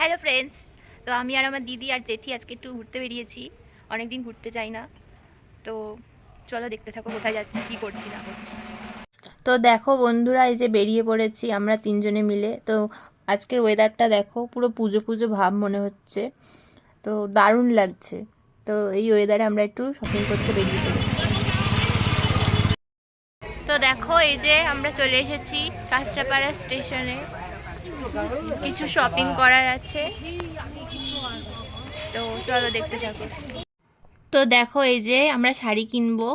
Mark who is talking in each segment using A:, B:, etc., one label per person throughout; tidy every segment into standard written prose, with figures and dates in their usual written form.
A: Hello friends, তো আমি আর আমার দিদি আর জেঠি আজকে একটু ঘুরতে বেরিয়েছি। অনেক দিন ঘুরতে যাই না, তো চলো দেখতে থাকো কোথায় যাচ্ছি, কি করছি না করছি। তো দেখো বন্ধুরা, এই যে বেরিয়ে পড়েছি আমরা তিনজনে মিলে। তো আজকের ওয়েদারটা দেখো, পুরো পুজো পুজো ভাব মনে হচ্ছে, তো দারুণ লাগছে। তো এই ওয়েদারে আমরা একটু শপিং করতে বেরিয়ে পড়েছি। তো দেখো এই যে আমরা চলে এসেছি কাঁচরাপাড়া স্টেশনে, কিছু শপিং করার আছে, তো চলো দেখতে থাকো। তো দেখো এই যে আমরা শাড়ি কিনবো,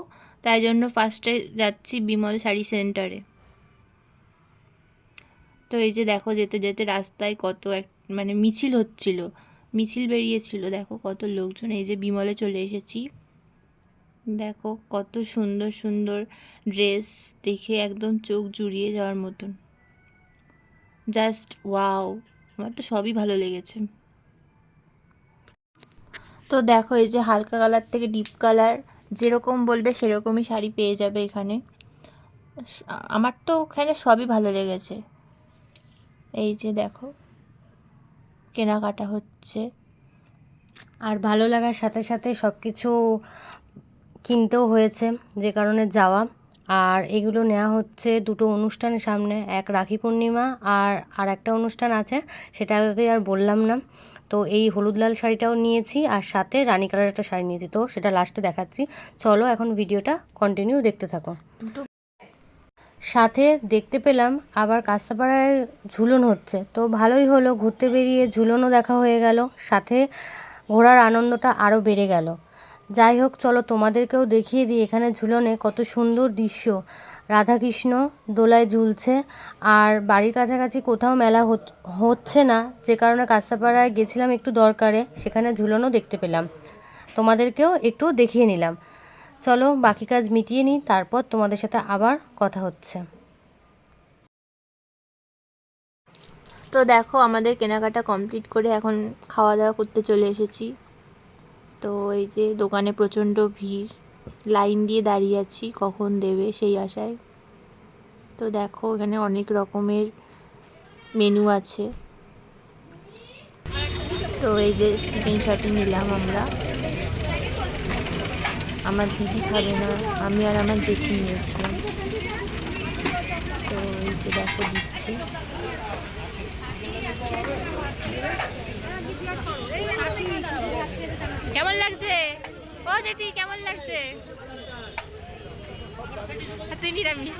A: তাই জন্য ফার্স্টে যাচ্ছি বিমল শাড়ি সেন্টারে। তো এই যে দেখো যেতে যেতে রাস্তায় কত মানে মিছিল হচ্ছিল, মিছিল বেরিয়েছিল, দেখো কত লোকজন। এই যে বিমলে চলে এসেছি, দেখো কত সুন্দর সুন্দর ড্রেস, দেখে একদম চোখ জুড়িয়ে যাওয়ার মতন, জাস্ট ওয়াও। আমার তো সবই ভালো লেগেছে। তো দেখো এই যে হালকা কালার থেকে ডিপ কালার, যেরকম বলবে সেরকমই শাড়ি পেয়ে যাবে এখানে। আমার তো ওখানে সবই ভালো লেগেছে। এই যে দেখো কেনাকাটা হচ্ছে,
B: আর ভালো লাগার সাথে সাথে সব কিছু কিনতেও হয়েছে, যে কারণে যাওয়া। আর এগুলো নেওয়া হচ্ছে দুটো অনুষ্ঠানের সামনে, এক রাখি পূর্ণিমা আর একটা অনুষ্ঠান আছে, সেটা আর বললাম না। তো এই হলুদ লাল শাড়িটাও নিয়েছি, আর সাথে রানী কালার একটা শাড়ি নিয়েছি, তো সেটা লাস্টে দেখাচ্ছি। চলো এখন ভিডিওটা কন্টিনিউ দেখতে থাকো। সাথে দেখতে পেলাম আবার কাঁচরাপাড়ায় ঝুলন হচ্ছে, তো ভালোই হলো, ঘুরতে বেরিয়ে ঝুলনও দেখা হয়ে গেল, সাথে ঘোরার আনন্দটা আরও বেড়ে গেল। যাই হোক, চলো তোমাদেরকেও দেখিয়ে দিই এখানে ঝুলনে কত সুন্দর দৃশ্য। রাধাকৃষ্ণ দোলায় ঝুলছে, আর বাড়ির কাছাকাছি কোথাও মেলা হচ্ছে না, যে কারণে কাঁচরাপাড়ায় গেছিলাম একটু দরকারে, সেখানে ঝুলনও দেখতে পেলাম, তোমাদেরকেও একটু দেখিয়ে নিলাম। চলো বাকি কাজ মিটিয়ে নিই, তারপর তোমাদের সাথে আবার কথা হচ্ছে।
A: তো দেখো আমাদের কেনাকাটা কমপ্লিট করে এখন খাওয়া দাওয়া করতে চলে এসেছি। তো এই যে দোকানে প্রচণ্ড ভিড়, লাইন দিয়ে দাঁড়িয়ে আছি কখন দেবে সেই আশায়। তো দেখো এখানে অনেক রকমের মেনু আছে। তো এই যে চিকেন শাটি নিলাম আমরা, আমার দিদি খাবে না, আমি আর আমার জেঠি নিয়েছিলাম। তো এই যে দেখো দিচ্ছে। কেমন লাগছে ও জেঠি, কেমন লাগছে? তুই নিরামিষ।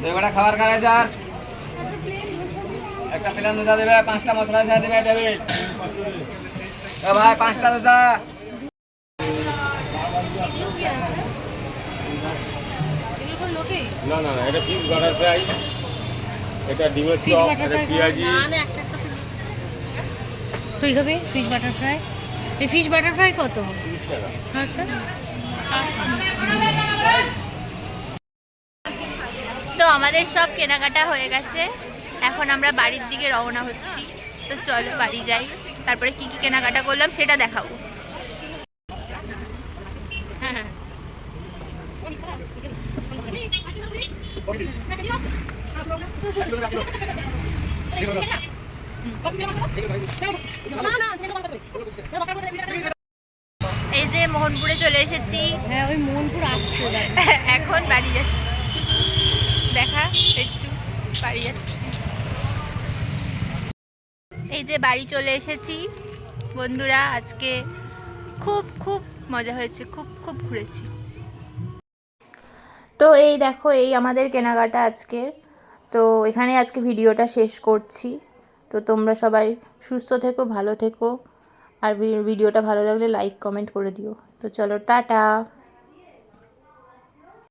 C: দেবেটা খাবার খারাই স্যার, একটা প্লেন দোসা দেবে, 5টা মশলা দোসা দেবে টেবিল। এ ভাই 5টা দোসা।
D: না না না, এটা ফিশ বাটার ফ্রাই, এটা ডিমের চপ, এটা পেঁয়াজি।
B: তুই খাবি ফিশ বাটার ফ্রাই? এই ফিশ বাটার ফ্রাই কত?
D: 30 টাকা।
A: তো আমাদের সব কেনাকাটা হয়ে গেছে, এখন আমরা বাড়ির দিকে রওনা হচ্ছি। তো চলো বাড়ি যাই, তারপরে কি কি কেনাকাটা করলাম সেটা দেখাবো।
B: হ্যাঁ,
A: এই যে মোহনপুরে চলে এসেছি,
B: হ্যাঁ ওই মোহনপুর আসছে।
A: এখন বাড়ি যাচ্ছি, দেখা একটু বাড়ি যাচ্ছি। এই যে বাড়ি চলে এসেছি বন্ধুরা, আজকে খুব খুব মজা হয়েছে, খুব খুব ঘুরেছি। তো এই দেখো এই আমাদের কেনাকাটা আজকের। তো এখানে আজকে ভিডিওটা শেষ করছি। তো তোমরা সবাই সুস্থ থেকো, ভালো থেকো, আর ভিডিওটা ভালো লাগলে লাইক কমেন্ট করে দিও। তো চলো টাটা।